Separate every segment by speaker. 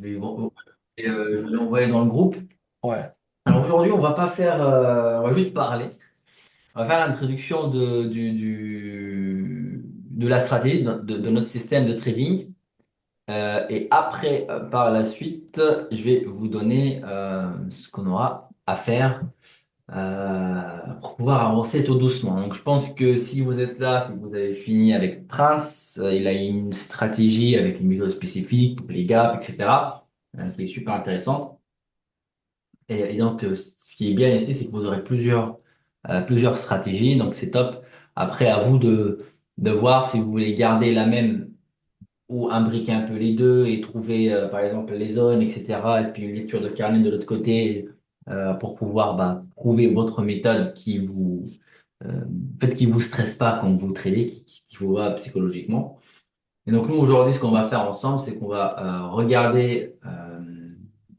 Speaker 1: je vais l'envoyer dans le groupe.
Speaker 2: Ouais.
Speaker 1: Alors aujourd'hui, on va pas faire, on va juste parler. On va faire l'introduction de la stratégie de notre système de trading. Et après, par la suite, je vais vous donner ce qu'on aura à faire pour pouvoir avancer tout doucement. Donc, je pense que si vous êtes là, si vous avez fini avec Prince, il a une stratégie avec une méthode spécifique pour les gaps, etc., qui est super intéressante. Et donc, ce qui est bien ici, c'est que vous aurez plusieurs stratégies, donc c'est top. Après, à vous de voir si vous voulez garder la même ou imbriquer un peu les deux et trouver, par exemple, les zones, etc. Et puis une lecture de carnet de l'autre côté pour pouvoir trouver votre méthode qui vous stresse pas quand vous tradez, qui vous va psychologiquement. Et donc nous aujourd'hui, ce qu'on va faire ensemble, c'est qu'on va regarder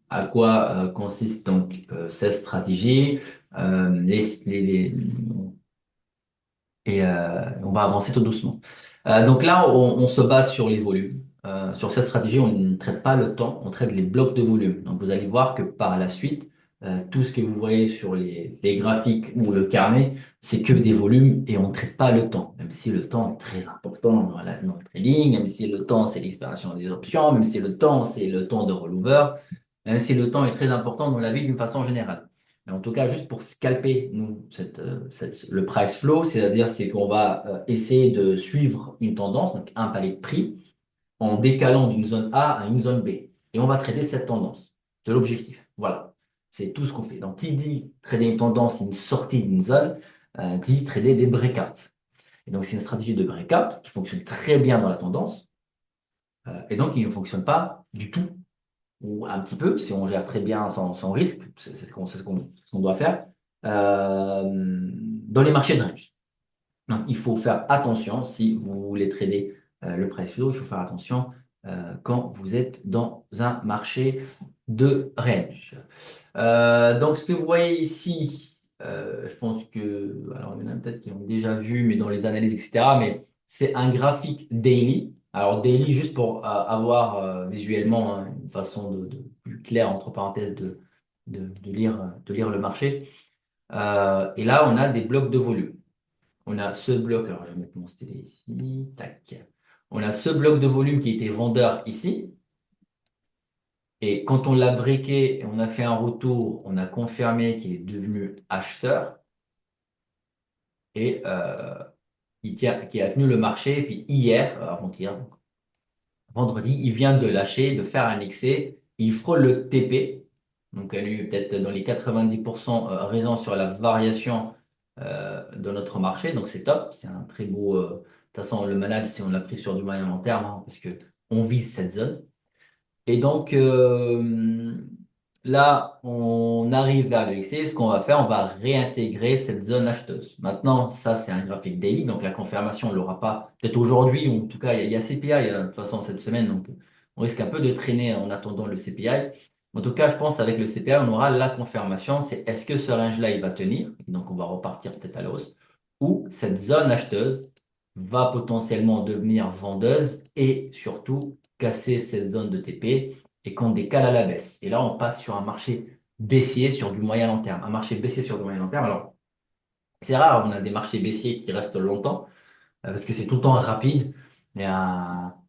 Speaker 1: à quoi consiste donc cette stratégie, et on va avancer tout doucement. Donc là, on se base sur les volumes. Sur cette stratégie, on ne traite pas le temps, on traite les blocs de volume. Donc vous allez voir que par la suite, tout ce que vous voyez sur les graphiques ou le carnet, c'est que des volumes et on ne traite pas le temps, même si le temps est très important dans le trading, même si le temps c'est l'expiration des options, même si le temps c'est le temps de rollover, même si le temps est très important dans la vie d'une façon générale. Mais en tout cas, juste pour scalper nous, le price flow, c'est-à-dire c'est qu'on va essayer de suivre une tendance, donc un palier de prix, en décalant d'une zone A à une zone B. Et on va trader cette tendance. C'est l'objectif. Voilà. C'est tout ce qu'on fait. Donc, qui dit trader une tendance, une sortie d'une zone, dit trader des breakouts. Et donc, c'est une stratégie de breakout qui fonctionne très bien dans la tendance, et donc qui ne fonctionne pas du tout ou un petit peu, si on gère très bien sans risque, c'est ce qu'on doit faire, dans les marchés de range. Donc, il faut faire attention si vous voulez trader le price flow, il faut faire attention quand vous êtes dans un marché de range. Donc, ce que vous voyez ici, je pense que, alors il y en a peut-être qui ont déjà vu, mais dans les analyses, etc., mais c'est un graphique daily. Alors, daily, juste pour avoir visuellement hein, une façon de plus claire, entre parenthèses, de lire le marché. Et là, on a des blocs de volume. On a ce bloc, alors je vais mettre mon stylet ici, tac. On a ce bloc de volume qui était vendeur ici. Et quand on l'a breaké et on a fait un retour, on a confirmé qu'il est devenu acheteur et qui a tenu le marché. Et puis hier, avant-hier, donc, vendredi, il vient de lâcher, de faire un excès. Il frôle le TP. Donc, elle a eu peut-être dans les 90% raison sur la variation de notre marché. Donc, c'est top. C'est un très beau. De toute façon, le manage, si on l'a pris sur du moyen long terme, hein, parce que on vise cette zone. Et donc, là, on arrive vers le XC. Ce qu'on va faire, on va réintégrer cette zone acheteuse. Maintenant, ça, c'est un graphique daily. Donc, la confirmation, on ne l'aura pas peut-être aujourd'hui, ou en tout cas, il y a CPI de toute façon cette semaine. Donc, on risque un peu de traîner en attendant le CPI. En tout cas, je pense avec le CPI, on aura la confirmation. C'est est-ce que ce range-là, il va tenir? Et donc, on va repartir peut-être à la hausse. Ou cette zone acheteuse va potentiellement devenir vendeuse et surtout casser cette zone de TP et qu'on décale à la baisse. Et là, on passe sur un marché baissier sur du moyen long terme. Un marché baissier sur du moyen long terme. Alors, c'est rare, on a des marchés baissiers qui restent longtemps parce que c'est tout le temps rapide. Mais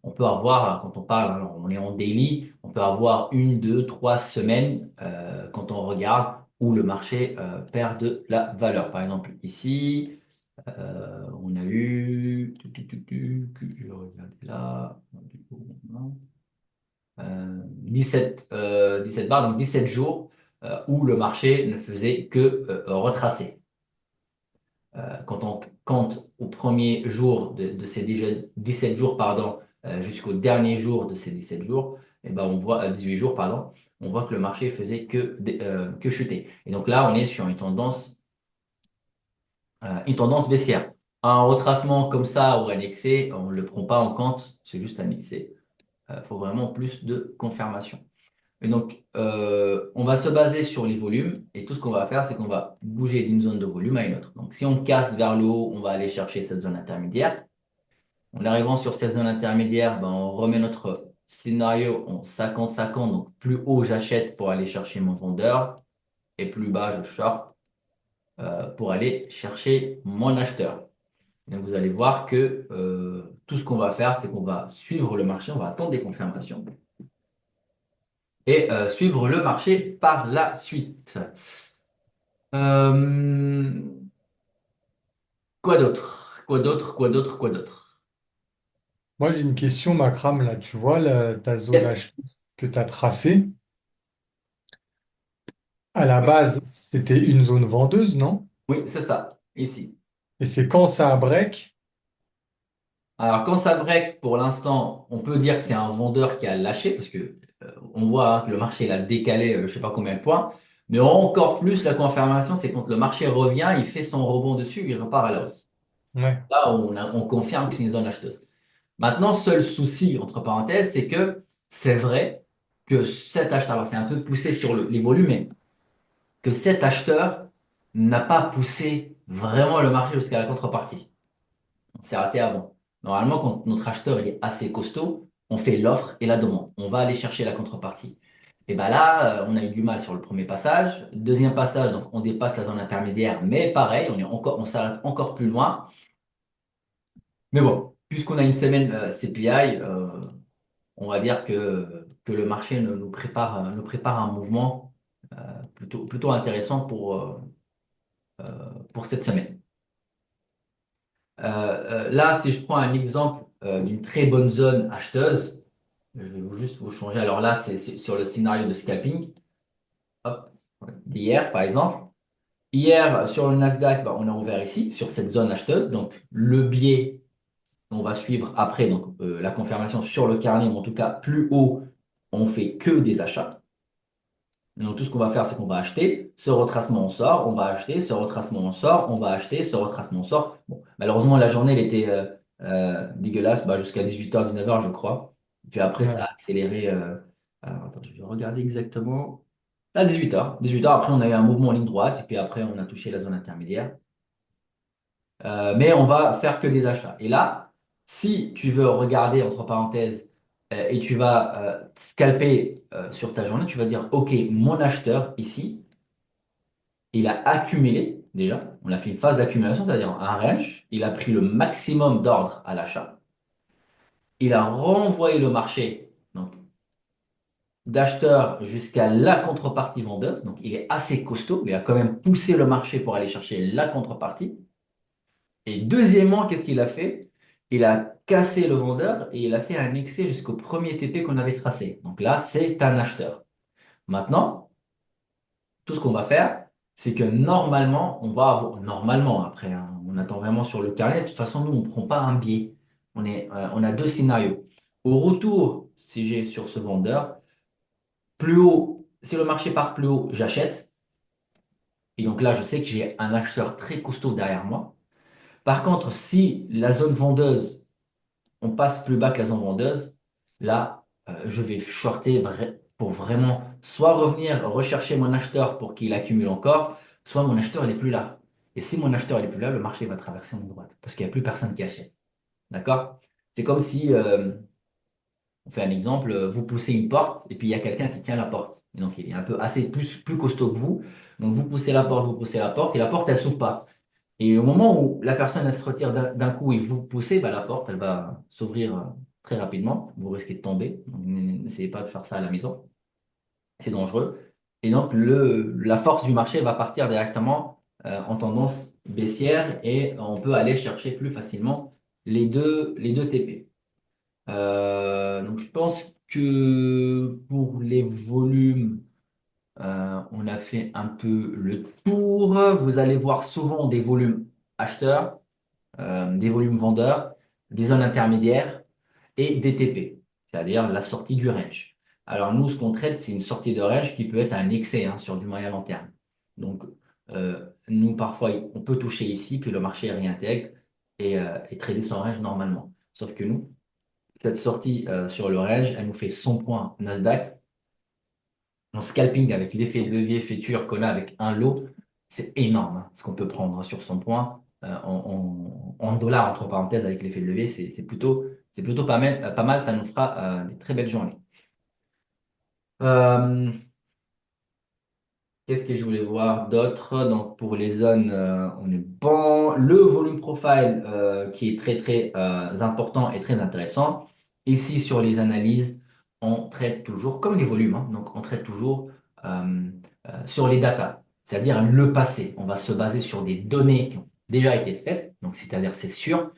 Speaker 1: on peut avoir, quand on parle, alors, on est en daily, on peut avoir une, deux, 3 semaines quand on regarde où le marché perd de la valeur. Par exemple, ici, on a eu, je vais regarder là, du coup, non. 17 barres, donc 17 jours où le marché ne faisait que retracer. Quand on compte au premier jour de ces 17 jours, pardon, jusqu'au dernier jour de ces 17 jours, et ben on voit, 18 jours, pardon, on voit que le marché faisait que chuter. Et donc là, on est sur une tendance baissière. Un retracement comme ça ou un excès, on ne le prend pas en compte, c'est juste un excès. Il faut vraiment plus de confirmation. Et donc, on va se baser sur les volumes et tout ce qu'on va faire, c'est qu'on va bouger d'une zone de volume à une autre. Donc, si on casse vers le haut, on va aller chercher cette zone intermédiaire. En arrivant sur cette zone intermédiaire, ben, on remet notre scénario en 50-50, donc plus haut j'achète pour aller chercher mon vendeur et plus bas je short pour aller chercher mon acheteur. Donc vous allez voir que tout ce qu'on va faire, c'est qu'on va suivre le marché, on va attendre des confirmations et suivre le marché par la suite. Euh, quoi d'autre? Quoi d'autre? Quoi d'autre? Quoi d'autre?
Speaker 2: Moi, j'ai une question, Makram, là, tu vois, ta zone
Speaker 1: Yes.
Speaker 2: H que tu as tracée, à la base, c'était une zone vendeuse, non?
Speaker 1: Oui, c'est ça, ici.
Speaker 2: Et c'est quand ça a break,
Speaker 1: Alors, quand ça break, pour l'instant, on peut dire que c'est un vendeur qui a lâché, parce que on voit hein, que le marché il a décalé, je ne sais pas combien de points. Mais encore plus, la confirmation, c'est quand le marché revient, il fait son rebond dessus, il repart à la hausse.
Speaker 2: ouais,
Speaker 1: Là, on confirme que c'est une zone acheteuse. Maintenant, seul souci, entre parenthèses, c'est que c'est vrai que cet acheteur, alors c'est un peu poussé sur les volumes, mais que cet acheteur n'a pas poussé vraiment le marché jusqu'à la contrepartie. On s'est raté avant. Normalement, quand notre acheteur il est assez costaud, on fait l'offre et la demande. On va aller chercher la contrepartie. Et bien là, on a eu du mal sur le premier passage. Deuxième passage, donc on dépasse la zone intermédiaire, mais pareil, on s'arrête encore plus loin. Mais bon, puisqu'on a une semaine CPI, on va dire que le marché nous prépare un mouvement plutôt intéressant pour cette semaine. Là, si je prends un exemple d'une très bonne zone acheteuse, je vais juste vous changer. Alors là, c'est sur le scénario de scalping. Hop, d'hier, par exemple. Hier, sur le Nasdaq, bah, on a ouvert ici, sur cette zone acheteuse. Donc, le biais, on va suivre après donc, la confirmation sur le carnet, mais en tout cas, plus haut, on fait que des achats. Donc, tout ce qu'on va faire, c'est qu'on va acheter, ce retracement, on sort, on va acheter, ce retracement, on sort, on va acheter, ce retracement, on sort. Bon, malheureusement, la journée, elle était dégueulasse, bah, jusqu'à 18h, 19h, je crois. Puis après, ça
Speaker 2: ouais.
Speaker 1: a accéléré. Alors, attends, je vais regarder exactement. À 18h. 18h, après, on a eu un mouvement en ligne droite, et puis après, on a touché la zone intermédiaire. Mais on va faire que des achats. Et là, si tu veux regarder, entre parenthèses, et tu vas scalper sur ta journée, tu vas dire, OK, mon acheteur ici, il a accumulé déjà. On a fait une phase d'accumulation, c'est-à-dire un range. Il a pris le maximum d'ordre à l'achat. Il a renvoyé le marché donc d'acheteur jusqu'à la contrepartie vendeuse. Donc il est assez costaud. Il a quand même poussé le marché pour aller chercher la contrepartie. Et deuxièmement, qu'est-ce qu'il a fait? Il a cassé le vendeur et il a fait un excès jusqu'au premier TP qu'on avait tracé. Donc là, c'est un acheteur. Maintenant, tout ce qu'on va faire, c'est que normalement, on va avoir, normalement après, hein, on attend vraiment sur le carnet. De toute façon, nous, on ne prend pas un biais. On a deux scénarios. Au retour, si j'ai sur ce vendeur, plus haut, si le marché part plus haut, j'achète. Et donc là, je sais que j'ai un acheteur très costaud derrière moi. Par contre, si la zone vendeuse on passe plus bas que la zone vendeuse, là, je vais shorter pour vraiment soit revenir rechercher mon acheteur pour qu'il accumule encore, soit mon acheteur il n'est plus là. Et si mon acheteur il est plus là, le marché va traverser en ligne droite parce qu'il n'y a plus personne qui achète. D'accord? C'est comme si, on fait un exemple, vous poussez une porte et puis il y a quelqu'un qui tient la porte. Et donc il est un peu assez plus costaud que vous. Donc vous poussez la porte et la porte elle s'ouvre pas. Et au moment où la personne elle se retire d'un coup et vous poussez, bah, la porte elle va s'ouvrir très rapidement. Vous risquez de tomber. Donc, n'essayez pas de faire ça à la maison. C'est dangereux. Et donc la force du marché va partir directement en tendance baissière et on peut aller chercher plus facilement les deux TP. Donc je pense que pour les volumes, on a fait un peu le tour. Vous allez voir souvent des volumes acheteurs, des volumes vendeurs, des zones intermédiaires et des TP, c'est-à-dire la sortie du range. Alors nous, ce qu'on traite, c'est une sortie de range qui peut être un excès hein, sur du moyen long terme. Donc nous, parfois, on peut toucher ici, puis le marché réintègre et trader son range normalement. Sauf que nous, cette sortie sur le range, elle nous fait 100 points Nasdaq. En scalping avec l'effet de levier futur qu'on a avec un lot, c'est énorme hein, ce qu'on peut prendre sur 100 points en dollars, entre parenthèses, avec l'effet de levier, C'est plutôt pas mal, ça nous fera des très belles journées. Euh, Qu'est-ce que je voulais voir d'autre? Donc, pour les zones, on est bon. Le volume profile, qui est très, très important et très intéressant. Ici, sur les analyses, on traite toujours, comme les volumes, hein, donc on traite toujours euh, sur les datas, c'est-à-dire le passé. On va se baser sur des données qui ont déjà été faites, donc c'est-à-dire c'est sûr.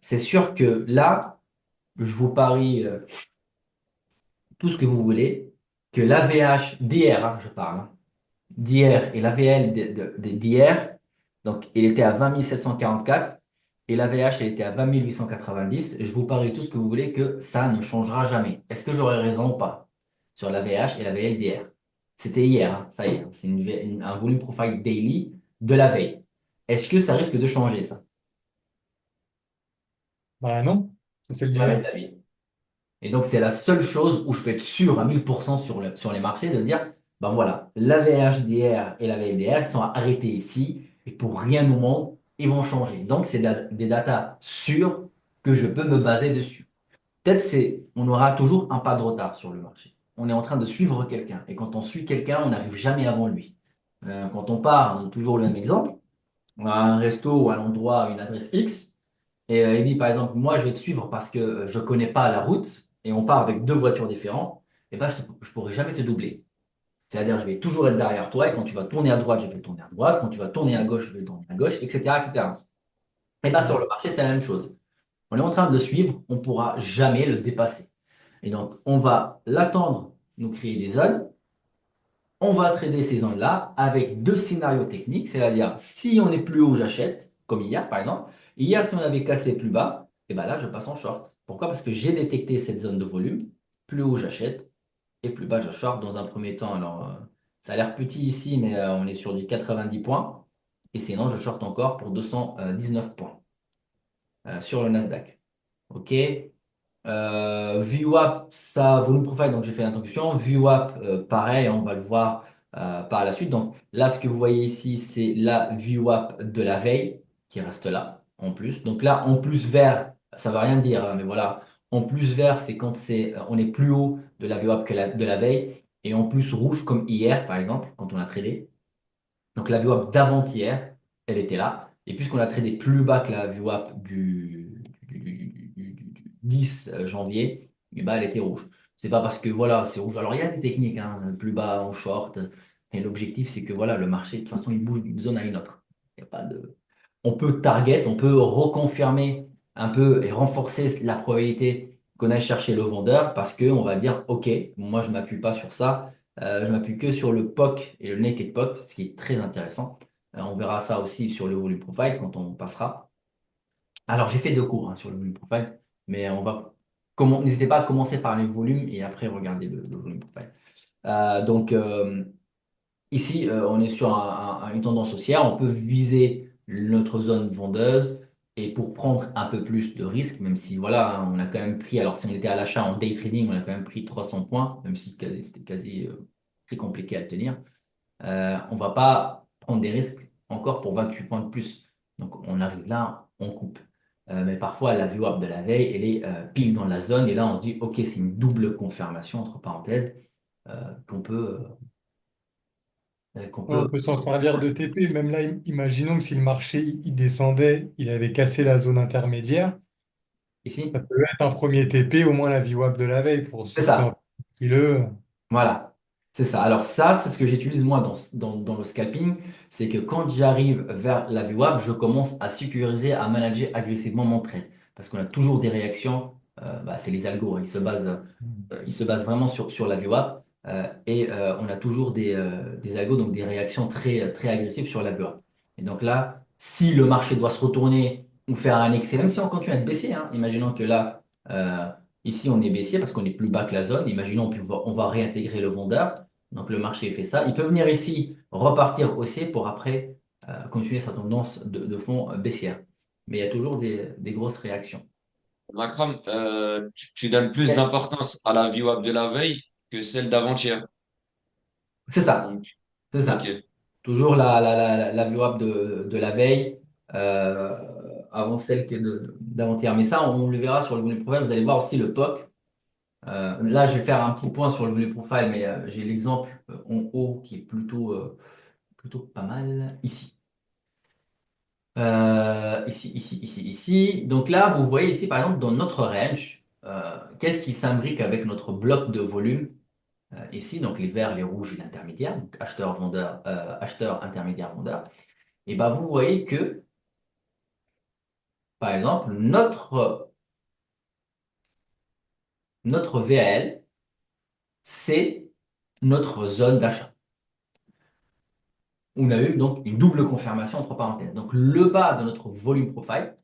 Speaker 1: C'est sûr que là, je vous parie tout ce que vous voulez, que l'AVH d'hier, hein, je parle, hein, d'hier et l'AVL d'hier, donc il était à 20 744 et l'AVH il était à 20 890. Je vous parie tout ce que vous voulez que ça ne changera jamais. Est-ce que j'aurais raison ou pas sur l'AVH et l'AVL d'hier? C'était hier, hein, ça y est, hein, c'est un volume profile daily de la veille. Est-ce que ça risque de changer ça?
Speaker 2: Bah non, c'est le
Speaker 1: Jamais de
Speaker 2: d'hier.
Speaker 1: la vie. Et donc, c'est la seule chose où je peux être sûr à 1000% sur les marchés de dire, ben voilà, la VHDR et la VLDR sont arrêtés ici et pour rien au monde, ils vont changer. Donc, c'est des datas sûres que je peux me baser dessus. Peut-être on aura toujours un pas de retard sur le marché. On est en train de suivre quelqu'un et quand on suit quelqu'un, on n'arrive jamais avant lui. Quand on part, on a toujours le même exemple. On a un resto ou un endroit, une adresse X. Et il dit par exemple, moi je vais te suivre parce que je connais pas la route et on part avec deux voitures différentes, et ben je pourrai jamais te doubler. C'est-à-dire, je vais toujours être derrière toi et quand tu vas tourner à droite, je vais tourner à droite, quand tu vas tourner à gauche, je vais tourner à gauche, etc., etc. Et bien sur
Speaker 2: Ouais.
Speaker 1: le marché, c'est la même chose. On est en train de le suivre, on ne pourra jamais le dépasser. Et donc, on va l'attendre, nous créer des zones, on va trader ces zones-là avec deux scénarios techniques, c'est-à-dire si on est plus haut, j'achète, comme hier par exemple. Hier, si on avait cassé plus bas, et ben là, je passe en short. Pourquoi? Parce que j'ai détecté cette zone de volume. Plus haut, j'achète et plus bas, je short dans un premier temps. Alors, ça a l'air petit ici, mais on est sur du 90 points. Et sinon, je short encore pour 219 points sur le Nasdaq. OK? VWAP, ça, volume profile, donc j'ai fait l'introduction. VWAP, pareil, on va le voir par la suite. Donc là, ce que vous voyez ici, c'est la VWAP de la veille qui reste là, en plus. Donc là, en plus vert, ça ne veut rien dire, hein, mais voilà. En plus vert, c'est quand on est plus haut de la VWAP que de la veille. Et en plus rouge, comme hier, par exemple, quand on a tradé. Donc la VWAP d'avant-hier, elle était là. Et puisqu'on a tradé plus bas que la VWAP du 10 janvier, eh ben, elle était rouge. C'est pas parce que voilà, c'est rouge. Alors il y a des techniques, hein, plus bas en short. Et l'objectif, c'est que voilà, le marché, de toute façon, il bouge d'une zone à une autre. Il y a pas de... On peut target, on peut reconfirmer un peu et renforcer la probabilité qu'on aille chercher le vendeur parce qu'on va dire, OK, moi je ne m'appuie pas sur ça. Je m'appuie que sur le POC et le Naked POC, ce qui est très intéressant. On verra ça aussi sur le volume profile quand on passera. Alors, j'ai fait deux cours, hein, sur le volume profile, mais n'hésitez pas à commencer par les volumes et après regarder le volume profile. Donc, ici, on est sur une tendance haussière. On peut viser notre zone vendeuse et pour prendre un peu plus de risques, même si voilà, hein, on a quand même pris, alors si on était à l'achat en day trading, on a quand même pris 300 points, même si c'était quasi très compliqué à tenir. On va pas prendre des risques encore pour 28 points de plus. Donc on arrive là, on coupe. Mais parfois, la view up de la veille, elle est pile dans la zone. Et là, on se dit, OK, c'est une double confirmation, entre parenthèses, qu'on peut, qu'on
Speaker 2: Ouais, on
Speaker 1: peut.
Speaker 2: peut s'en servir de TP. Même là, imaginons que si le marché il descendait, il avait cassé la zone intermédiaire, ça
Speaker 1: Ici,
Speaker 2: peut être un premier TP, au moins la VWAP de la veille pour
Speaker 1: c'est
Speaker 2: sourcer un
Speaker 1: ça.
Speaker 2: peu le.
Speaker 1: Voilà, c'est ça. Alors ça, c'est ce que j'utilise moi dans le scalping, c'est que quand j'arrive vers la VWAP, je commence à sécuriser, à manager agressivement mon trade. Parce qu'on a toujours des réactions, c'est les algos, hein, ils se basent vraiment sur la VWAP, et on a toujours des algos, donc des réactions très, très agressives sur la VWAP. Et donc là, si le marché doit se retourner ou faire un excès, même si on continue à être baissier, hein, imaginons que là, euh, ici, on est baissier parce qu'on est plus bas que la zone. Imaginons on va réintégrer le vendeur. Donc, le marché fait ça. Il peut venir ici, repartir haussier pour après continuer sa tendance de fond baissière. Mais il y a toujours des grosses réactions.
Speaker 3: Macron, tu donnes plus
Speaker 1: Yes.
Speaker 3: d'importance à la VWAP de la veille que celle d'avant-hier.
Speaker 1: C'est ça.
Speaker 3: Donc,
Speaker 1: C'est
Speaker 3: ok.
Speaker 1: ça. Toujours la VWAP de la veille. avant celle d'avant-hier. Mais ça, on le verra sur le volume profile. Vous allez voir aussi le POC. Là, je vais faire un petit point sur le volume profile, mais j'ai l'exemple en haut qui est plutôt pas mal ici. Ici. Donc là, vous voyez ici, par exemple, dans notre range, qu'est-ce qui s'imbrique avec notre bloc de volume ici, donc les verts, les rouges et l'intermédiaire, donc acheteur, vendeur, acheteur, intermédiaire, vendeur. Et ben vous voyez que, par exemple, notre VAL, c'est notre zone d'achat. On a eu donc une double confirmation entre parenthèses. Donc le bas de notre volume profile,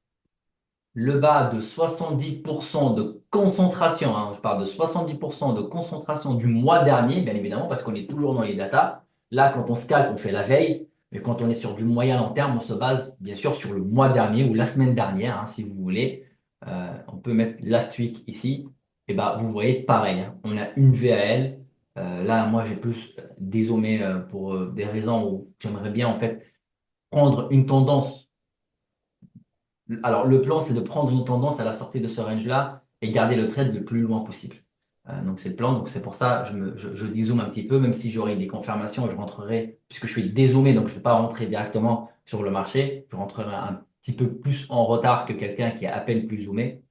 Speaker 1: le bas de 70% de concentration, hein, je parle de 70% de concentration du mois dernier, bien évidemment, parce qu'on est toujours dans les datas. Là, quand on scalpe, on fait la veille, mais quand on est sur du moyen long terme, on se base bien sûr sur le mois dernier ou la semaine dernière, hein, si vous voulez. On peut mettre last week ici. Et ben, vous voyez pareil, hein, on a une VAL. Là, moi, j'ai plus dézoomé pour des raisons où j'aimerais bien en fait prendre une tendance. Alors, le plan, c'est de prendre une tendance à la sortie de ce range-là et garder le trade le plus loin possible. Donc, c'est le plan. Donc, c'est pour ça je dézoome un petit peu, même si j'aurai des confirmations, je rentrerai, puisque je suis dézoomé, donc je ne vais pas rentrer directement sur le marché. Je rentrerai un petit peu plus en retard que quelqu'un qui est à peine plus zoomé.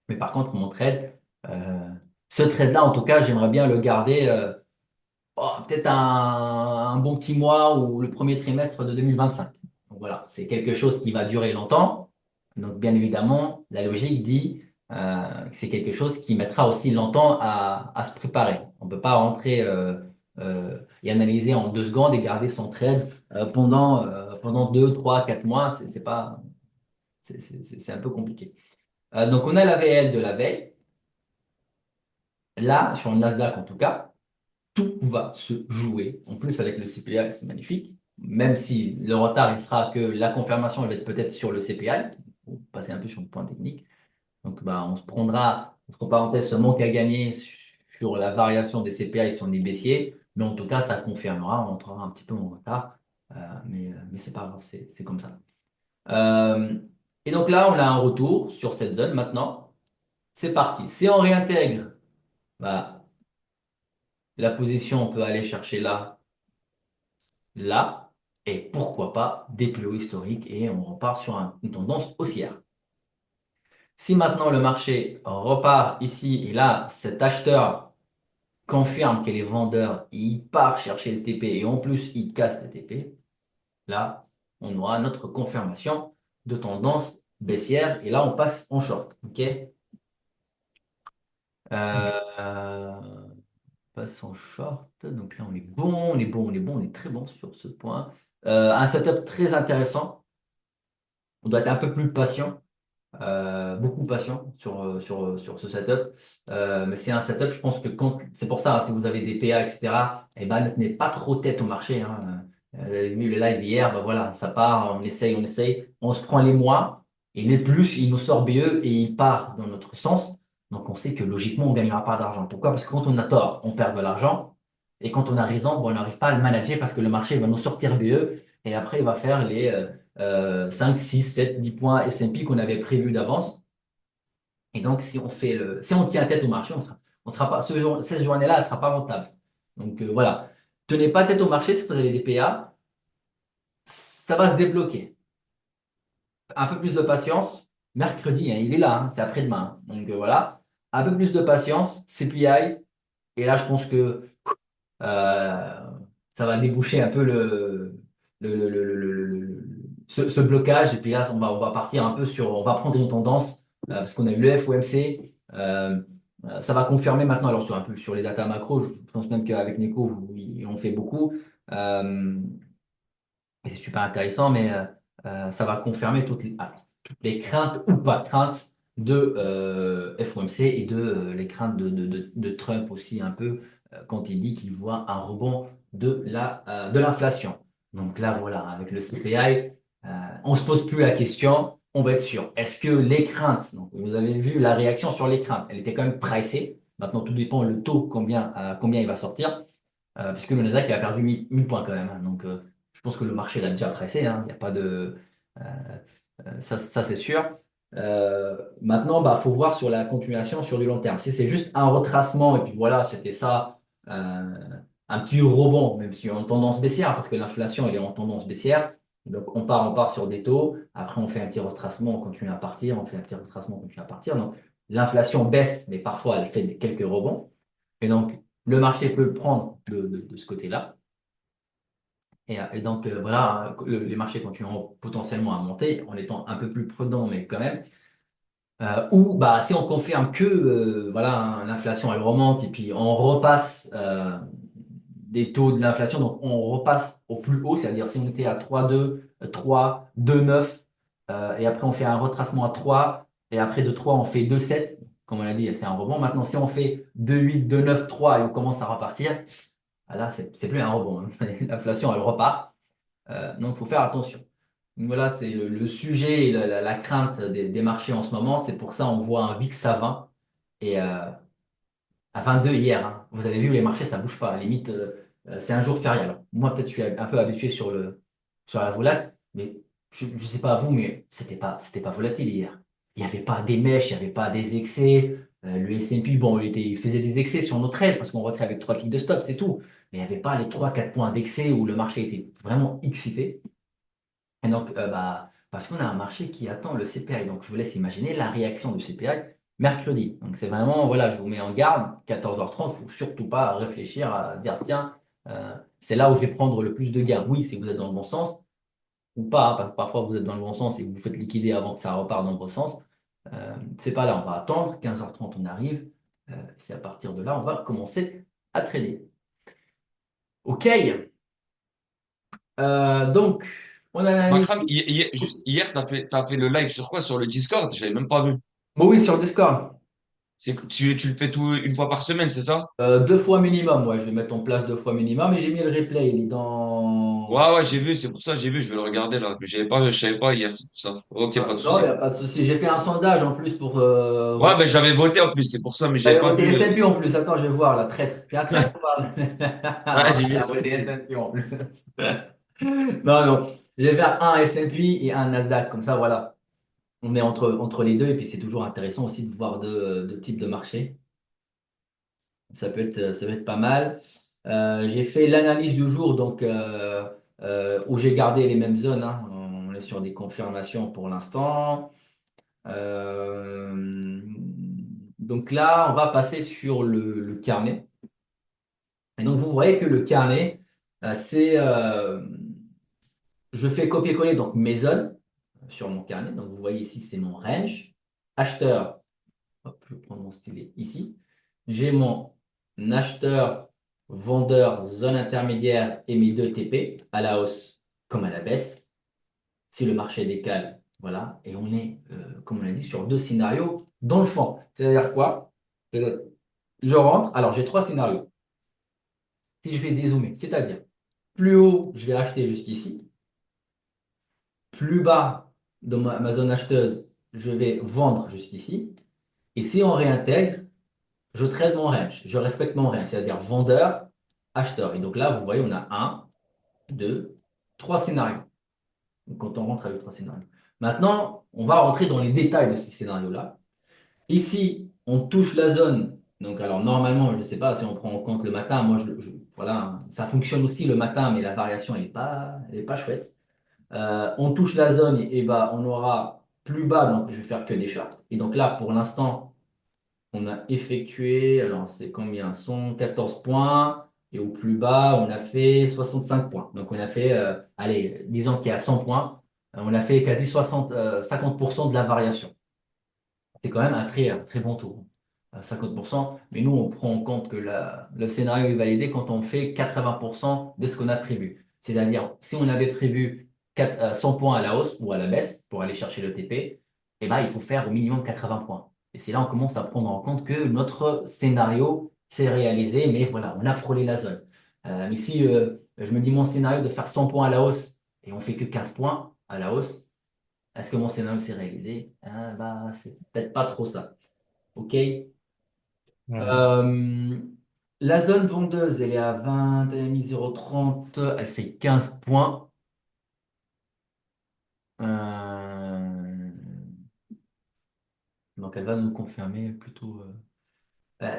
Speaker 1: Mais par contre, mon trade, ce trade-là, en tout cas, j'aimerais bien le garder peut-être un bon petit mois ou le premier trimestre de 2025. Donc voilà, c'est quelque chose qui va durer longtemps. Donc bien évidemment, la logique dit que c'est quelque chose qui mettra aussi longtemps à se préparer. On ne peut pas rentrer et analyser en 2 secondes et garder son trade pendant 2, 3, 4 mois. C'est pas, c'est un peu compliqué. Donc on a la VL de la veille. Là, sur le Nasdaq en tout cas, tout va se jouer. En plus, avec le CPI, c'est magnifique. Même si le retard, il sera que la confirmation elle va être peut-être sur le CPI. Pour passer un peu sur le point technique. Donc, bah, on se prendra, entre parenthèses, ce manque à gagner sur la variation des CPI si on est baissier. Mais en tout cas, ça confirmera. On entrera un petit peu en retard. Mais c'est pas grave, c'est comme ça. Euh, et donc là, on a un retour sur cette zone. Maintenant, c'est parti. Si on réintègre, bah, la position, on peut aller chercher là, là, et pourquoi pas des plus hauts historiques et on repart sur une tendance haussière. Si maintenant le marché repart ici et là, cet acheteur confirme qu'il est vendeur, il part chercher le TP et en plus il casse le TP, là, on aura notre confirmation de tendance baissière et là on passe en short. Ok.
Speaker 2: Ok.
Speaker 1: On passe en short. Donc là on est bon, on est bon, on est bon, on est très bon sur ce point. Un setup très intéressant. On doit être un peu plus patient, beaucoup patient sur ce setup. Mais c'est un setup, je pense que c'est pour ça, hein, si vous avez des PA, etc., eh ben, ne tenez pas trop tête au marché. Hein. Vous avez vu le live hier, ben voilà, ça part, on essaye, on se prend les mois, et les plus, il nous sort BE et il part dans notre sens. Donc on sait que logiquement, on ne gagnera pas d'argent. Pourquoi? Parce que quand on a tort, on perd de l'argent. Et quand on a raison, bon, on n'arrive pas à le manager parce que le marché va nous sortir BE et après, il va faire les 5, 6, 7, 10 points S&P qu'on avait prévus d'avance. Et donc, si on tient tête au marché, on sera pas, cette journée-là, elle ne sera pas rentable. Donc voilà, tenez pas tête au marché si vous avez des PA, ça va se débloquer. Un peu plus de patience. Mercredi, hein, il est là, hein, c'est après-demain. Hein. Donc voilà, un peu plus de patience, CPI. Et là, je pense que euh, ça va déboucher un peu ce blocage. Et puis là, on va partir un peu on va prendre une tendance parce qu'on a eu le FOMC. Ça va confirmer maintenant, alors un peu sur les data macro, je pense même qu'avec Nico, on fait beaucoup. Euh, et c'est super intéressant, mais ça va confirmer toutes les craintes ou pas craintes de FOMC et de les craintes de Trump aussi un peu quand il dit qu'il voit un rebond de l'inflation. Donc là, voilà, avec le CPI, on ne se pose plus la question, on va être sûr. Est-ce que les craintes, donc vous avez vu la réaction sur les craintes, elle était quand même pricée. Maintenant, tout dépend le taux, combien il va sortir, puisque le Nasdaq il a perdu 1000 points quand même. Hein. Donc, je pense que le marché l'a déjà pressé. Hein. Il n'y a pas de. euh, Ça c'est sûr. Maintenant, bah, faut voir sur la continuation sur du long terme. Si c'est juste un retracement et puis voilà, c'était ça, un petit rebond, même si on est en tendance baissière, parce que l'inflation elle est en tendance baissière. Donc on part sur des taux. Après, on fait un petit retracement, on continue à partir. On fait un petit retracement, on continue à partir. Donc l'inflation baisse, mais parfois elle fait quelques rebonds. Et donc le marché peut le prendre de ce côté-là. Et donc, voilà, les marchés continueront potentiellement à monter en étant un peu plus prudents, mais quand même. Ou bah, si on confirme que voilà, hein, l'inflation elle remonte et puis on repasse des taux de l'inflation, donc on repasse au plus haut, c'est-à-dire si on était à 3,2, 3,29, et après on fait un retracement à 3, et après de 3 on fait 2,7, comme on l'a dit, c'est un rebond. Maintenant, si on fait 2,8, 2,9, 3 et on commence à repartir, ah là, c'est plus un rebond, hein. L'inflation elle repart. Donc, il faut faire attention. Donc, voilà, c'est le sujet et la crainte des marchés en ce moment. C'est pour ça on voit un VIX à 20 et à 22 hier, hein. Vous avez vu, les marchés, ça bouge pas. À la limite, c'est un jour férié. Alors, moi, peut-être, je suis un peu habitué sur la volate, mais je ne sais pas vous, mais c'était pas volatile hier. Il n'y avait pas des mèches, il n'y avait pas des excès. Le S&P, bon, il faisait des excès sur nos trades parce qu'on rentrait avec 3 clics de stop, c'est tout. Mais il n'y avait pas les 3 4 points d'excès où le marché était vraiment excité. Et donc, bah, parce qu'on a un marché qui attend le CPI. Donc, je vous laisse imaginer la réaction du CPI mercredi. Donc, c'est vraiment, voilà, je vous mets en garde, 14h30, il ne faut surtout pas réfléchir à dire, tiens, c'est là où je vais prendre le plus de gains. Oui, si vous êtes dans le bon sens, ou pas, hein, parce que parfois vous êtes dans le bon sens et vous vous faites liquider avant que ça reparte dans le bon sens. C'est pas là, on va attendre, 15h30, on arrive. C'est à partir de là, on va commencer à trader. OK. Donc, on a.
Speaker 3: Makram, juste hier, t'as fait le live sur quoi? Sur le Discord? J'avais même pas vu.
Speaker 1: Bon, oui, sur Discord.
Speaker 3: C'est que tu le fais une fois par semaine, c'est ça?
Speaker 1: 2 fois minimum, ouais, je vais mettre en place 2 fois minimum et j'ai mis le replay, il est dans.
Speaker 3: Ouais, ouais, j'ai vu, c'est pour ça, j'ai vu, je vais le regarder là. Mais je savais pas hier, c'est pour ça. Ok, pas de
Speaker 1: Non, il n'y
Speaker 3: souci.
Speaker 1: a pas de souci. J'ai fait un sondage en plus pour
Speaker 3: Ouais,
Speaker 1: voir.
Speaker 3: ben j'avais voté en plus, c'est pour ça, mais j'avais
Speaker 1: J'avais
Speaker 3: pas
Speaker 1: voté
Speaker 3: vu.
Speaker 1: S&P en plus. Attends, je vais voir la traître. T'es un traître ou pas?
Speaker 3: Ouais,
Speaker 1: Ouais,
Speaker 3: j'ai vu
Speaker 1: il a
Speaker 3: ça.
Speaker 1: voté S&P en plus. Non, non. Je vais faire un S&P et un Nasdaq. Comme ça, voilà. On est entre les deux et puis c'est toujours intéressant aussi de voir deux types de marchés. Ça peut être pas mal. J'ai fait l'analyse du jour, donc où j'ai gardé les mêmes zones, hein. On est sur des confirmations pour l'instant. Euh, donc là, on va passer sur le carnet. Et donc vous voyez que le carnet, je fais copier-coller donc mes zones sur mon carnet. Donc vous voyez ici, c'est mon range. Acheteur, hop, je vais prendre mon stylet ici. J'ai mon acheteur, vendeur, zone intermédiaire et mes 2 TP à la hausse comme à la baisse. Si le marché décale, voilà. Et on est, comme on l'a dit, sur 2 scénarios dans le fond. C'est-à-dire quoi? Je rentre. Alors, j'ai 3 scénarios. Si je vais dézoomer, c'est-à-dire plus haut, je vais acheter jusqu'ici. Plus bas, dans ma zone acheteuse, je vais vendre jusqu'ici. Et si on réintègre, je trade mon range. Je respecte mon range, c'est-à-dire vendeur, acheteur. Et donc là, vous voyez, on a un, deux, 3 scénarios. Donc, quand on rentre avec 3 scénarios. Maintenant, on va rentrer dans les détails de ces scénarios-là. Ici, on touche la zone. Donc, alors normalement, je ne sais pas si on prend en compte le matin. Moi, voilà, ça fonctionne aussi le matin, mais la variation, elle est pas chouette. On touche la zone et bah, on aura plus bas, donc je vais faire que des shorts. Et donc là, pour l'instant, on a effectué, alors c'est combien? 114 points. Et au plus bas, on a fait 65 points. Donc on a fait, allez, disons qu'il y a 100 points, on a fait quasi 50% de la variation. C'est quand même un très bon taux, 50%. Mais nous, on prend en compte que le scénario est validé quand on fait 80% de ce qu'on a prévu. C'est-à-dire, si on avait prévu 100 points à la hausse ou à la baisse pour aller chercher le TP, eh ben, il faut faire au minimum 80 points. Et c'est là on commence à prendre en compte que notre scénario s'est réalisé, mais voilà, on a frôlé la zone. Mais si je me dis mon scénario de faire 100 points à la hausse et on fait que 15 points à la hausse, est-ce que mon scénario s'est réalisé? Ah, bah, c'est peut-être pas trop ça. OK?
Speaker 2: Ouais.
Speaker 1: Euh, la zone vendeuse, elle est à 21 030. Elle fait 15 points. Donc, elle va nous confirmer plutôt.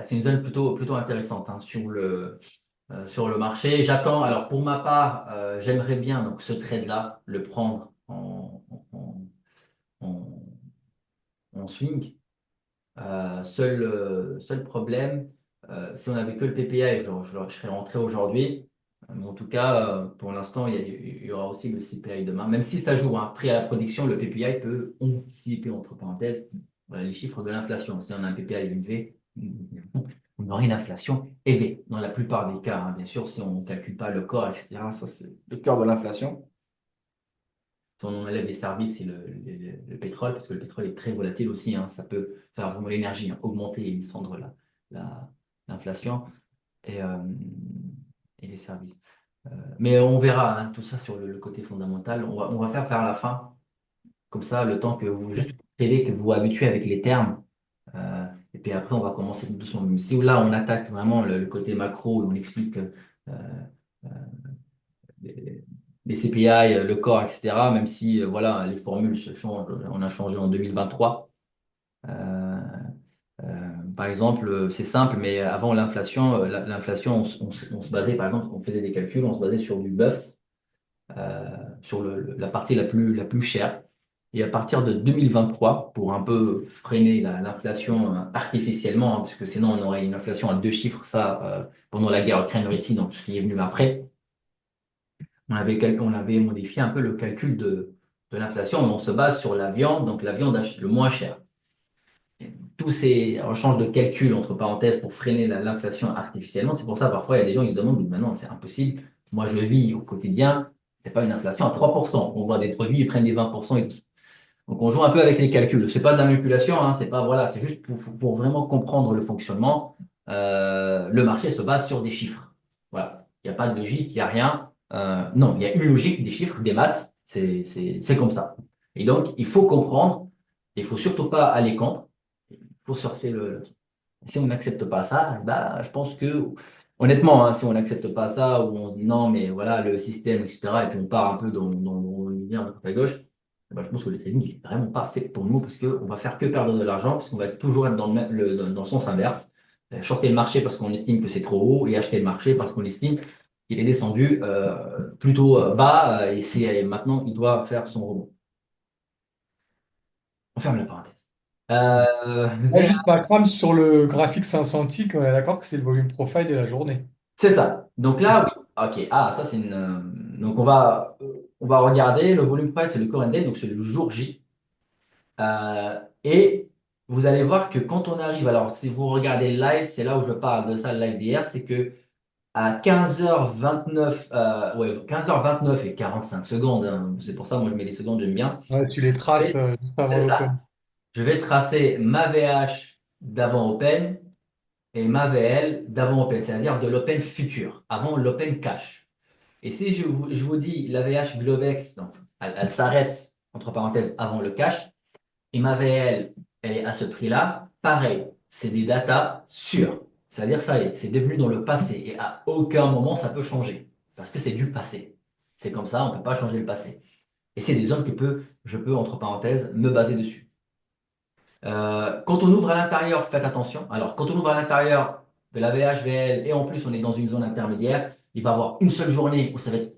Speaker 1: C'est une zone plutôt intéressante hein, sur le marché. J'attends, alors pour ma part, j'aimerais bien donc, ce trade-là, le prendre en, en swing. Seul problème, si on n'avait que le PPI, je serais rentré aujourd'hui. Mais en tout cas, pour l'instant, il y aura aussi le CPI demain. Même si ça joue, hein, prix à la production, le PPI peut anticiper, entre parenthèses, les chiffres de l'inflation. Si on a un PPI élevé, on aura une inflation élevée dans la plupart des cas, hein. Bien sûr, si on ne calcule pas le corps, etc., ça c'est le cœur de l'inflation. Si on enlève les services et le pétrole, parce que le pétrole est très volatile aussi, hein, ça peut faire vraiment l'énergie, hein, augmenter et descendre la- l'inflation et, euh, et les services. Mais on verra hein, tout ça sur le côté fondamental. On va faire vers la fin, comme ça, le temps que vous juste tradez, que vous vous habituez avec les termes. Et puis après, on va commencer tout doucement. Mais si là, on attaque vraiment le côté macro, on explique les, les CPI, le corps, etc. Même si voilà, les formules se changent, on a changé en 2023. Euh, Par exemple, c'est simple, mais avant l'inflation, l'inflation, on se basait, par exemple, on faisait des calculs, on se basait sur du bœuf, sur la partie la plus chère. Et à partir de 2023, pour un peu freiner l'inflation artificiellement, hein, parce que sinon on aurait une inflation à deux chiffres, ça, pendant la guerre Ukraine-Russie, donc ce qui est venu après, on avait modifié un peu le calcul de l'inflation. On se base sur la viande, donc la viande le moins chère. On change de calcul, entre parenthèses, pour freiner l'inflation artificiellement. C'est pour ça, parfois, il y a des gens qui se demandent, mais maintenant, c'est impossible. Moi, je vis au quotidien, c'est pas une inflation à 3%. On voit des produits, ils prennent des 20% et tout. Donc, on joue un peu avec les calculs. C'est pas de la manipulation, hein, c'est pas, voilà, c'est juste pour vraiment comprendre le fonctionnement. Le marché se base sur des chiffres. Voilà. Il n'y a pas de logique, il n'y a rien. Non, il y a une logique, des chiffres, des maths. C'est comme ça. Et donc, il faut comprendre. Il faut surtout pas aller contre. Il faut surfer si on n'accepte pas ça, bah, je pense que, honnêtement, hein, si on n'accepte pas ça, ou on se dit non, mais voilà, le système, etc., et puis on part un peu dans le lien à droite à gauche, bah, je pense que le trading, il n'est vraiment pas fait pour nous parce qu'on va faire que perdre de l'argent, parce qu'on va toujours être dans le sens inverse. Shorter le marché parce qu'on estime que c'est trop haut et acheter le marché parce qu'on estime qu'il est descendu plutôt bas et maintenant il doit faire son rebond. On ferme la parenthèse.
Speaker 2: Moi, juste ma crame sur le graphique 500 ticks, on est d'accord que c'est le volume profile de la journée.
Speaker 1: C'est ça. Donc là, oui. OK. Ah, ça, c'est une. Donc, on va regarder le volume price, c'est le current day, donc c'est le jour J. Et vous allez voir que quand on arrive, alors si vous regardez le live, c'est là où je parle de ça, le live d'hier, c'est que à 15h29, ouais, 15h29 et 45 secondes, hein, c'est pour ça, moi je mets les secondes, j'aime bien.
Speaker 2: Ouais, tu les traces
Speaker 1: Et
Speaker 2: juste avant
Speaker 1: c'est
Speaker 2: l'open.
Speaker 1: ça. Je vais tracer ma VH d'avant Open et ma VL d'avant Open, c'est-à-dire de l'Open futur, avant l'Open cash. Et si je vous dis la VH Globex, donc, elle s'arrête, entre parenthèses, avant le cash, et ma VL, elle est à ce prix-là, pareil, c'est des datas sûres. C'est-à-dire, ça y est, c'est devenu dans le passé, et à aucun moment ça peut changer, parce que c'est du passé. C'est comme ça, on ne peut pas changer le passé. Et c'est des zones que je peux, entre parenthèses, me baser dessus. Quand on ouvre à l'intérieur, faites attention. Alors, quand on ouvre à l'intérieur de la VHVL et en plus on est dans une zone intermédiaire, il va y avoir une seule journée où ça va être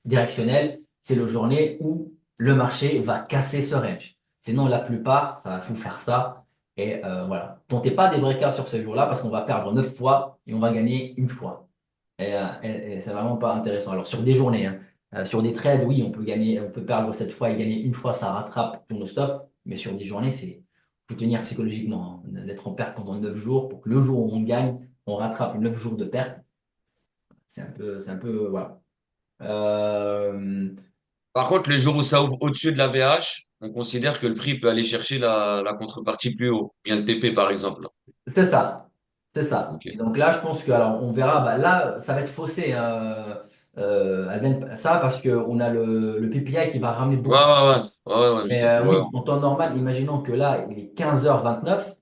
Speaker 1: directionnel. C'est la journée où le marché va casser ce range. Sinon, la plupart, ça va vous faire ça. Et voilà. Tentez pas des breakouts sur ces jours-là parce qu'on va perdre 9 fois et on va gagner une fois. Et c'est vraiment pas intéressant. Alors, sur des journées, hein. Sur des trades, oui, on peut perdre 7 fois et gagner une fois, ça rattrape pour nos stops. Mais sur des journées, faut tenir psychologiquement, hein, d'être en perte pendant 9 jours pour que le jour où on gagne, on rattrape 9 jours de perte. C'est un peu, voilà. Euh,
Speaker 3: Par contre, les jours où ça ouvre au-dessus de la VH, on considère que le prix peut aller chercher la contrepartie plus haut. Bien le TP, par exemple.
Speaker 1: c'est ça. C'est ça.
Speaker 3: Ok.
Speaker 1: Et donc là, je pense que, alors, on verra, bah, là, ça va être faussé, hein, ça, parce qu'on a le PPI qui va ramener
Speaker 3: Ouais,
Speaker 1: beaucoup.
Speaker 3: ouais, ouais. Ouais, ouais, ouais,
Speaker 1: Mais
Speaker 3: j'étais plus. Ouais.
Speaker 1: oui, en temps normal, imaginons que là, il est 15h29.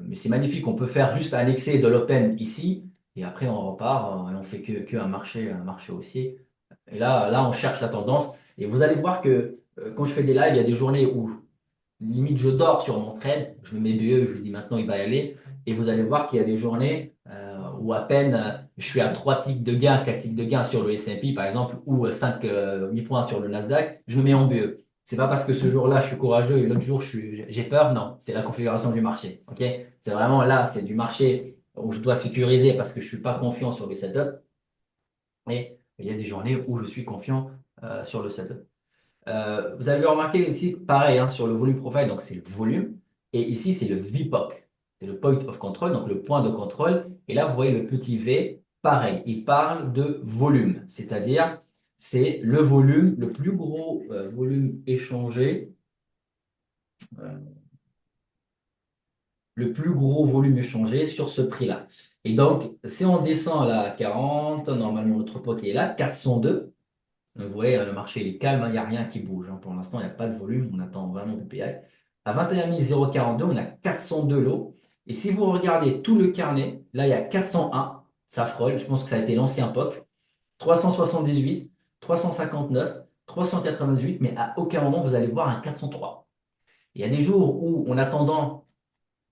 Speaker 1: Mais c'est magnifique, on peut faire juste annexer de l'open ici, et après on repart, et on fait que un marché haussier. Et là, on cherche la tendance. Et vous allez voir que quand je fais des lives, il y a des journées où limite, je dors sur mon trade, je me mets BE, je lui dis maintenant il va y aller. Et vous allez voir qu'il y a des journées où à peine je suis à 3 ticks de gain, 4 ticks de gain sur le S&P par exemple, ou 5, 8 points sur le Nasdaq, je me mets en BE. C'est pas parce que ce jour-là je suis courageux et l'autre jour j'ai peur, non, c'est la configuration du marché. Ok? C'est vraiment là, c'est du marché où je dois sécuriser parce que je suis pas confiant sur le setup. Et il y a des journées où je suis confiant sur le setup. Vous avez remarqué ici, pareil, hein, sur le volume profile, donc c'est le volume. Et ici, c'est le VPOC. C'est le point of control, donc le point de contrôle. Et là, vous voyez le petit V, pareil, il parle de volume. C'est-à-dire, c'est le volume, le plus gros volume échangé, euh, le plus gros volume échangé sur ce prix-là. Et donc, si on descend à la 40, normalement, notre POC est là, 402. Donc, vous voyez, le marché il est calme, hein, il n'y a rien qui bouge, hein. Pour l'instant, il n'y a pas de volume, on attend vraiment du PI. À 21 042, on a 402 lots. Et si vous regardez tout le carnet, là, il y a 401, ça frôle, je pense que ça a été l'ancien POC, 378, 359, 398, mais à aucun moment vous allez voir un 403. Il y a des jours où, en attendant,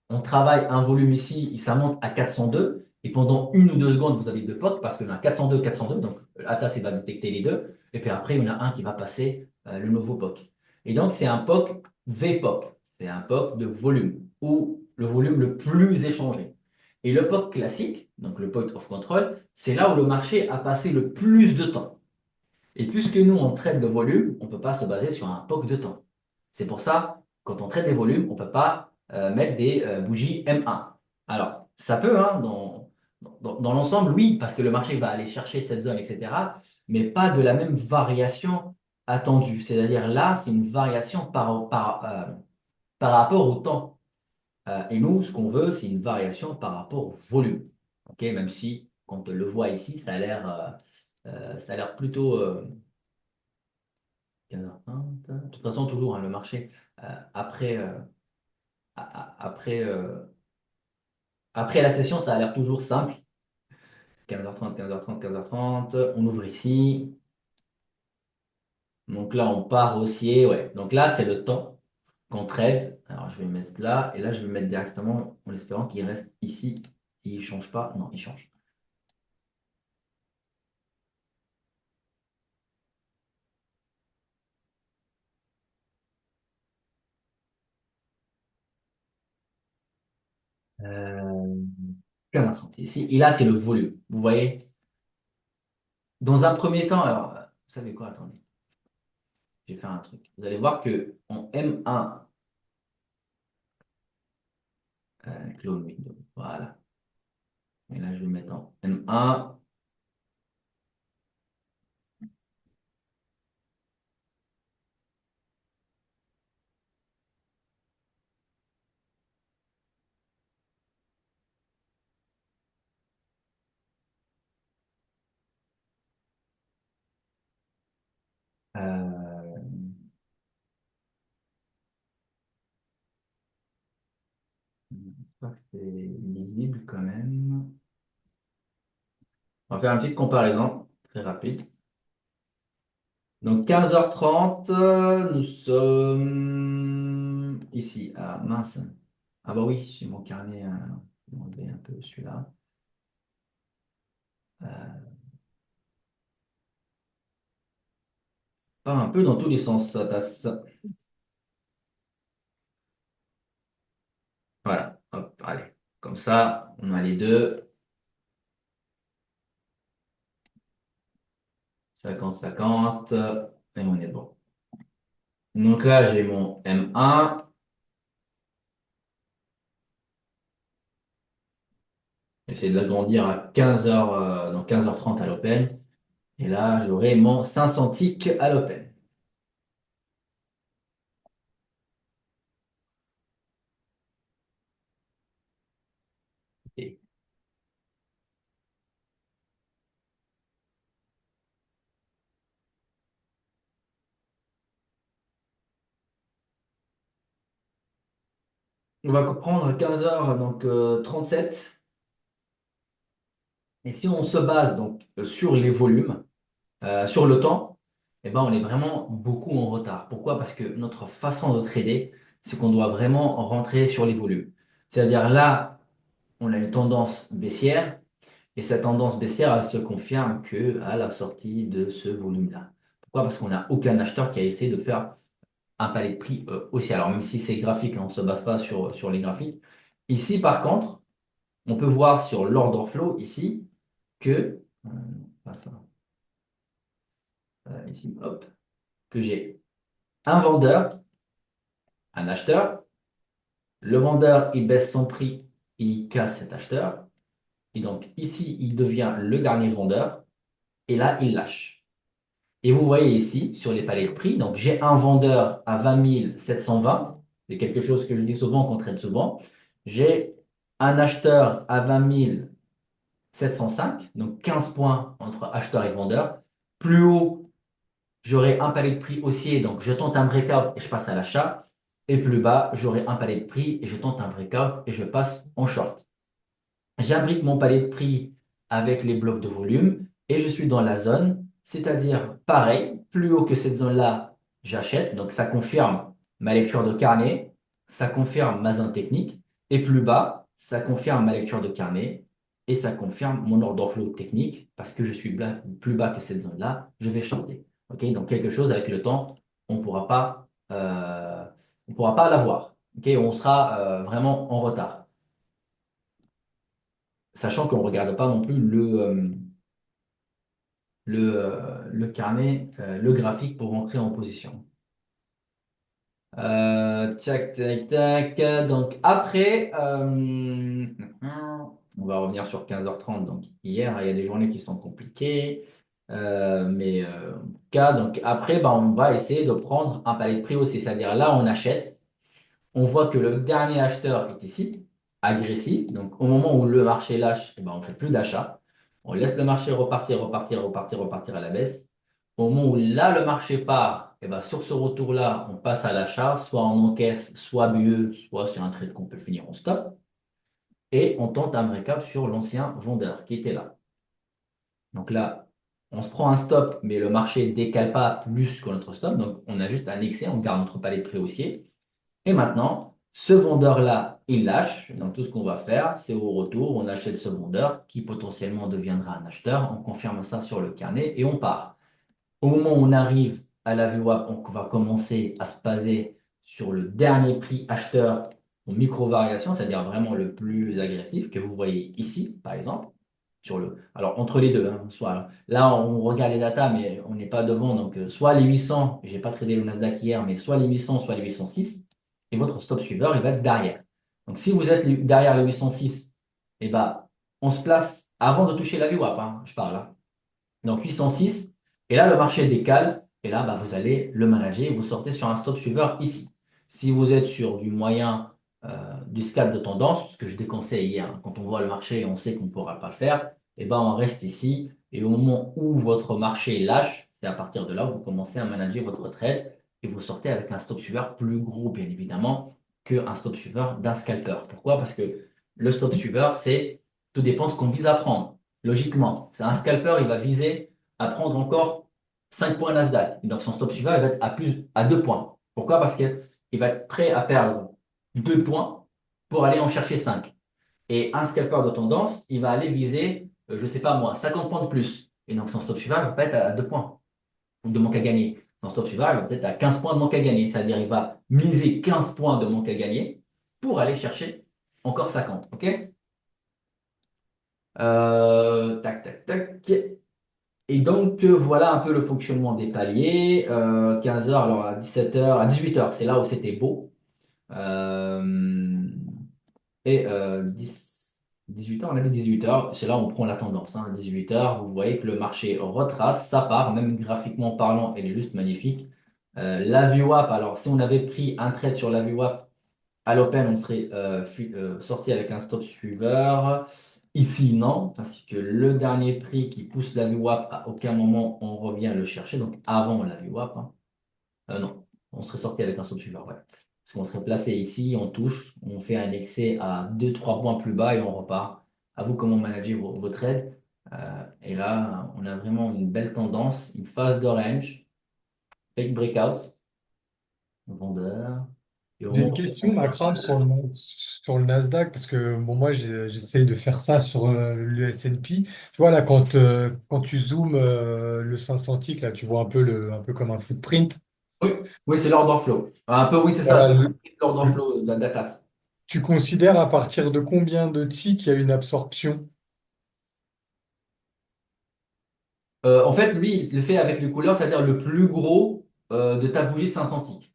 Speaker 1: on travaille un volume ici, ça monte à 402, et pendant 1 ou 2 secondes, vous avez deux POC, parce qu'on a 402, 402, donc Atas il va détecter les deux, et puis après, il y en a un qui va passer le nouveau POC. Et donc, c'est un POC VPOC, c'est un POC de volume, ou le volume le plus échangé. Et le POC classique, donc le point of control, c'est là où le marché a passé le plus de temps. Et puisque nous, on traite de volume, on ne peut pas se baser sur un POC de temps. C'est pour ça, quand on traite des volumes, on ne peut pas mettre des bougies M1. Alors, ça peut, hein, dans l'ensemble, oui, parce que le marché va aller chercher cette zone, etc., mais pas de la même variation attendue. C'est-à-dire là, c'est une variation par rapport au temps. Et nous, ce qu'on veut, c'est une variation par rapport au volume. Ok, même si, quand on le voit ici, ça a l'air plutôt 15h30. De toute façon, toujours, hein, le marché, après, après, après la session, ça a l'air toujours simple. 15h30, 15h30, 15h30. On ouvre ici. Donc là, on part haussier. Ouais. Donc là, c'est le temps qu'on trade. Alors, je vais le mettre là. Et là, je vais le mettre directement en espérant qu'il reste ici. Il ne change pas. Non, il change. Euh, 15h30 ici. Et là, c'est le volume. Vous voyez? Dans un premier temps, alors, vous savez quoi? Attendez. Je vais faire un truc. Vous allez voir que en M1, clone window. Voilà. Et là, je vais mettre en M1. Euh, J'espère que c'est lisible quand même. On va faire une petite comparaison très rapide. Donc 15h30, nous sommes ici. Ah mince. Ah bah oui, j'ai mon carnet. Je vais enlever un peu celui-là. Pas un peu dans tous les sens, ça tasse. Voilà. Hop, allez. Comme ça, on a les deux. 50-50. Et on est bon. Donc là, j'ai mon M1. J'essaie d'agrandir à 15h, donc 15h30 à l'open. Et là, j'aurai mon 500 ticks à l'open. Et on va prendre 15h, donc 37. Et si on se base donc sur les volumes, sur le temps, eh ben, on est vraiment beaucoup en retard. Pourquoi? Parce que notre façon de trader, c'est qu'on doit vraiment rentrer sur les volumes. C'est-à-dire là, on a une tendance baissière et cette tendance baissière, elle se confirme qu'à la sortie de ce volume-là. Pourquoi? Parce qu'on n'a aucun acheteur qui a essayé de faire un palier de prix aussi. Alors, même si c'est graphique, hein, on ne se base pas sur les graphiques. Ici, par contre, on peut voir sur l'order flow ici que, pas ça, ici, hop, que j'ai un vendeur, un acheteur. Le vendeur, il baisse son prix, il casse cet acheteur. Et donc ici, il devient le dernier vendeur. Et là, il lâche. Et vous voyez ici, sur les paliers de prix, donc j'ai un vendeur à 20 720. C'est quelque chose que je dis souvent, qu'on traite souvent. J'ai un acheteur à 20 705, donc 15 points entre acheteur et vendeur. Plus haut, j'aurai un palier de prix haussier, donc je tente un breakout et je passe à l'achat. Et plus bas, j'aurai un palier de prix et je tente un breakout et je passe en short. J'imbrique mon palier de prix avec les blocs de volume et je suis dans la zone, c'est-à-dire pareil, plus haut que cette zone-là, j'achète. Donc ça confirme ma lecture de carnet, ça confirme ma zone technique. Et plus bas, ça confirme ma lecture de carnet et ça confirme mon order flow technique parce que je suis plus bas que cette zone-là, je vais shorter. Ok, donc quelque chose avec le temps, on ne pourra pas l'avoir. Ok, on sera vraiment en retard. Sachant qu'on ne regarde pas non plus le carnet, le graphique pour rentrer en position. Tac, tac, tac. Donc après, on va revenir sur 15h30. Donc hier, il y a des journées qui sont compliquées. Mais en tout cas, donc après, bah, on va essayer de prendre un palier de prix aussi. C'est-à-dire là, on achète. On voit que le dernier acheteur est ici, agressif. Donc, au moment où le marché lâche, eh ben, on ne fait plus d'achat. On laisse le marché repartir, repartir, repartir, repartir à la baisse. Au moment où là, le marché part, eh ben, sur ce retour-là, on passe à l'achat, soit en encaisse, soit BE, soit sur un trade qu'on peut finir en stop. Et on tente un breakout sur l'ancien vendeur qui était là. Donc là, on se prend un stop, mais le marché ne décale pas plus que notre stop. Donc, on a juste un excès, on garde notre palier de prix haussier. Et maintenant, ce vendeur-là, il lâche. Donc, tout ce qu'on va faire, c'est au retour, on achète ce vendeur qui potentiellement deviendra un acheteur. On confirme ça sur le carnet et on part. Au moment où on arrive à la VWAP, on va commencer à se baser sur le dernier prix acheteur en micro-variation, c'est-à-dire vraiment le plus agressif que vous voyez ici, par exemple. Alors, entre les deux, hein, soit, là, on regarde les datas, mais on n'est pas devant. Donc, soit les 800, je n'ai pas tradé le Nasdaq hier, mais soit les 800, soit les 806. Et votre stop suiveur, il va être derrière. Donc, si vous êtes derrière le 806, eh ben, on se place avant de toucher la VWAP, hein, je parle là. Donc, 806. Et là, le marché décale. Et là, bah, vous allez le manager et vous sortez sur un stop suiveur ici. Si vous êtes sur du moyen, du scalp de tendance, ce que je déconseille hier, hein, quand on voit le marché et on sait qu'on ne pourra pas le faire, et ben on reste ici. Et au moment où votre marché lâche, c'est à partir de là où vous commencez à manager votre trade et vous sortez avec un stop suiveur plus gros, bien évidemment, qu'un stop suiveur d'un scalper. Pourquoi? Parce que le stop suiveur, c'est tout dépend ce qu'on vise à prendre. Logiquement, c'est un scalper, il va viser à prendre encore 5 points Nasdaq. Et donc son stop suiveur, il va être à 2 points. Pourquoi? Parce qu'il va être prêt à perdre 2 points pour aller en chercher 5. Et un scalper de tendance, il va aller viser, je ne sais pas moi, 50 points de plus. Et donc son stop suiveur, il va pas être à 2 points de manque à gagner. Son stop suiveur, il va peut-être à 15 points de manque à gagner. C'est-à-dire il va miser 15 points de manque à gagner pour aller chercher encore 50. OK? Tac, tac, tac. Et donc, voilà un peu le fonctionnement des paliers. 15h, alors à 17h, à 18h, c'est là où c'était beau. Euh, et 18h, on avait 18h, c'est là où on prend la tendance. Hein. 18h, vous voyez que le marché retrace, ça part, même graphiquement parlant, elle est juste magnifique. La VWAP, alors si on avait pris un trade sur la VWAP à l'open, on serait sorti avec un stop suiveur. Ici, non, parce que le dernier prix qui pousse la VWAP, à aucun moment on revient le chercher, donc avant la VWAP. Hein. Non, on serait sorti avec un stop suiveur, ouais. Parce qu'on serait placé ici, on touche, on fait un excès à 2-3 points plus bas et on repart. À vous comment manager vos trades. Et là, on a vraiment une belle tendance, une phase de range, fake breakout, vendeur. Et au
Speaker 2: J'ai
Speaker 1: moment
Speaker 2: une
Speaker 1: où c'est
Speaker 2: question, Akram, sur le Nasdaq, parce que bon, moi, j'essaye de faire ça sur le S&P. Tu vois, là, quand tu zoomes le 500 tick, là, tu vois un peu comme un footprint.
Speaker 1: Oui, oui, c'est l'order flow. Un peu, oui, c'est ça,
Speaker 2: Voilà,
Speaker 1: c'est l'order flow de la data.
Speaker 2: tu considères à partir de combien de ticks il y a une absorption?
Speaker 1: En fait, lui, il le fait avec le couleur, c'est-à-dire le plus gros de ta bougie de 500 ticks.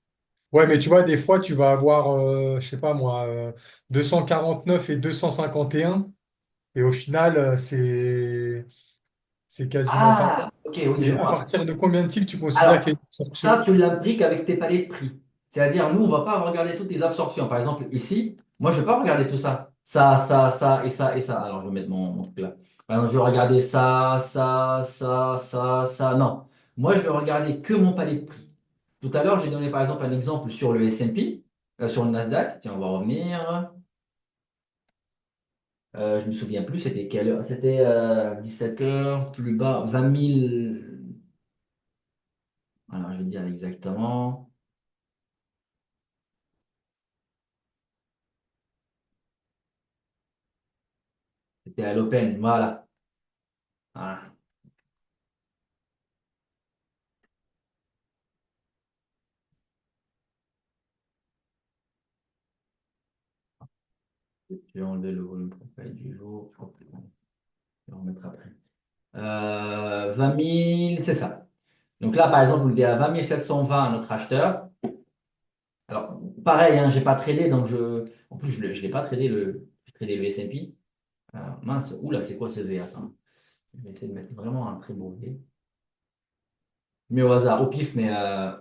Speaker 2: Ouais, mais tu vois, des fois, tu vas avoir, je sais pas moi, 249 et 251, et au final, c'est quasiment pas.
Speaker 1: Ah, ok, oui,
Speaker 2: Et
Speaker 1: je
Speaker 2: à
Speaker 1: vois.
Speaker 2: partir de combien de ticks tu considères qu'il y a
Speaker 1: Alors,
Speaker 2: une absorption?
Speaker 1: ça, tu l'imbriques avec tes paliers de prix. C'est-à-dire, nous, on va pas regarder toutes les absorptions. Par exemple, ici, moi, je vais pas regarder tout ça. Ça et ça et ça. Alors, je vais mettre mon truc là. Par exemple, je vais regarder ça. Non. Moi, je vais regarder que mon palier de prix. Tout à l'heure, j'ai donné par exemple un exemple sur le S&P, sur le Nasdaq. Tiens, on va revenir. Je me souviens plus, c'était quelle heure? C'était 17 heures, plus bas, 20 000. Alors, je vais te dire exactement. C'était à l'Open, voilà. Voilà. Je vais enlever le volume profil du jour. Hop, je vais remettre après. 20 000, c'est ça. Donc là, par exemple, vous le dites à 20 720 à notre acheteur. Alors, pareil, hein, j'ai pas tradé, donc en plus, je ne l'ai pas tradé j'ai tradé le S&P. Mince, oula, c'est quoi ce V? Attends. Je vais essayer de mettre vraiment un très beau V. Mais au hasard, au pif, mais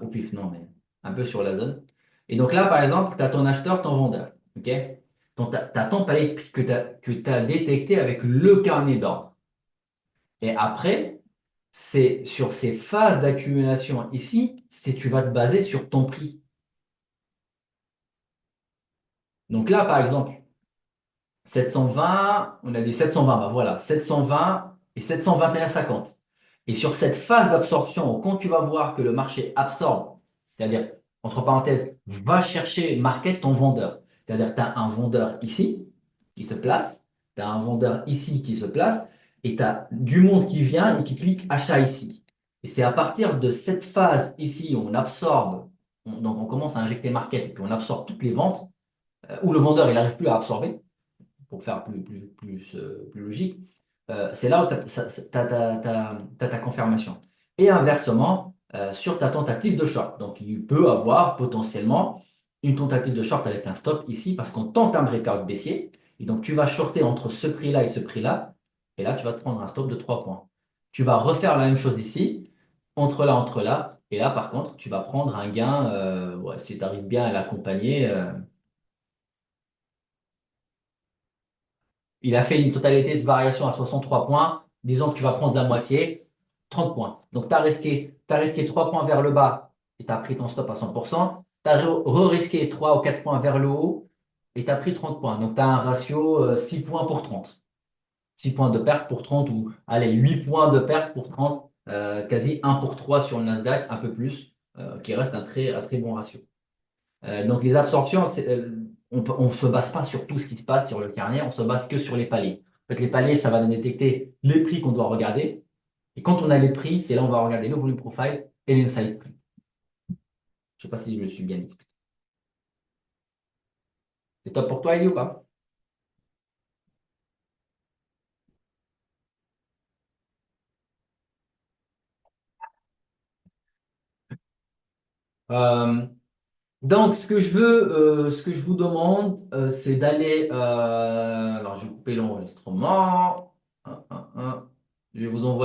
Speaker 1: au pif, non, mais un peu sur la zone. Et donc là, par exemple, tu as ton acheteur, ton vendeur. OK? Donc, tu as ton palier que tu as détecté avec le carnet d'ordre. Et après, c'est sur ces phases d'accumulation ici, tu vas te baser sur ton prix. Donc là, par exemple, 720, on a dit 720, bah voilà, 720 et 721,50. Et sur cette phase d'absorption, quand tu vas voir que le marché absorbe, c'est-à-dire, entre parenthèses, va chercher market ton vendeur. C'est-à-dire, tu as un vendeur ici qui se place, tu as un vendeur ici qui se place, et tu as du monde qui vient et qui clique achat ici. Et c'est à partir de cette phase ici où on absorbe, donc on commence à injecter market et puis on absorbe toutes les ventes, où le vendeur il n'arrive plus à absorber pour faire plus logique, c'est là où tu as, ta confirmation. Et inversement, sur ta tentative de short. Donc, il peut avoir potentiellement une tentative de short avec un stop ici parce qu'on tente un breakout baissier. Et donc, tu vas shorter entre ce prix-là et ce prix-là. Et là, tu vas te prendre un stop de 3 points. Tu vas refaire la même chose ici, entre là. Et là, par contre, tu vas prendre un gain, ouais, si tu arrives bien à l'accompagner. Il a fait une totalité de variation à 63 points. Disons que tu vas prendre la moitié, 30 points. Donc, t'as risqué 3 points vers le bas et tu as pris ton stop à 100%. Tu as re-risqué 3 ou 4 points vers le haut et tu as pris 30 points. Donc, tu as un ratio 6 points pour 30. 6 points de perte pour 30 ou allez, 8 points de perte pour 30. Quasi 1 pour 3 sur le Nasdaq, un peu plus, qui reste un très bon ratio. Donc les absorptions, on ne se base pas sur tout ce qui se passe sur le carnet, on se base que sur les paliers. En fait, les paliers, ça va nous détecter les prix qu'on doit regarder. Et quand on a les prix, c'est là où on va regarder le volume profile et l'inside prix. Je ne sais pas si je me suis bien expliqué. C'est top pour toi, Ellie, ou pas? Euh, donc, ce que je vous demande, c'est d'aller. Alors, je vais couper l'enregistrement. Je vais vous envoyer.